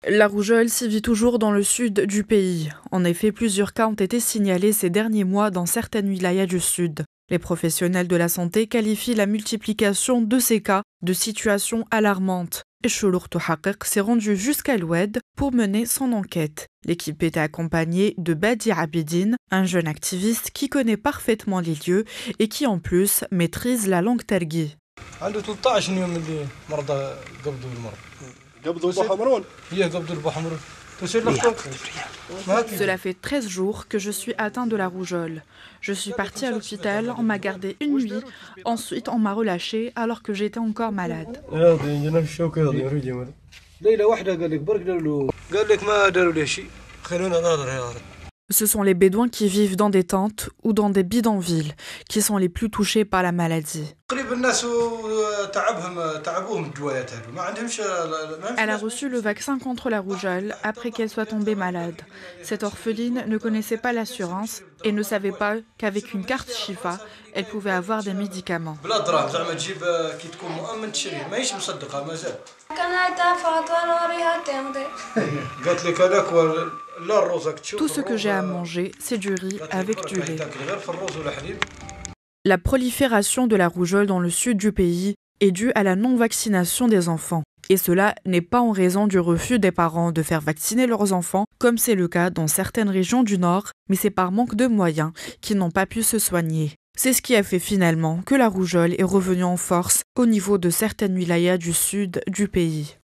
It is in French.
La rougeole sévit toujours dans le sud du pays. En effet, plusieurs cas ont été signalés ces derniers mois dans certaines wilayas du sud. Les professionnels de la santé qualifient la multiplication de ces cas de situation alarmante. Et Choulour Touhaqiq s'est rendu jusqu'à l'Oued pour mener son enquête. L'équipe était accompagnée de Badi Abidine, un jeune activiste qui connaît parfaitement les lieux et qui en plus maîtrise la langue tergui. Cela fait 13 jours que je suis atteint de la rougeole. Je suis partie à l'hôpital, on m'a gardé une nuit, ensuite on m'a relâché alors que j'étais encore malade. Ce sont les Bédouins qui vivent dans des tentes ou dans des bidonvilles qui sont les plus touchés par la maladie. Elle a reçu le vaccin contre la rougeole après qu'elle soit tombée malade. Cette orpheline ne connaissait pas l'assurance et ne savait pas qu'avec une carte Shifa, elle pouvait avoir des médicaments. Tout ce que j'ai à manger, c'est du riz avec du lait. La prolifération de la rougeole dans le sud du pays est due à la non-vaccination des enfants. Et cela n'est pas en raison du refus des parents de faire vacciner leurs enfants, comme c'est le cas dans certaines régions du Nord, mais c'est par manque de moyens qu'ils n'ont pas pu se soigner. C'est ce qui a fait finalement que la rougeole est revenue en force au niveau de certaines wilayas du sud du pays.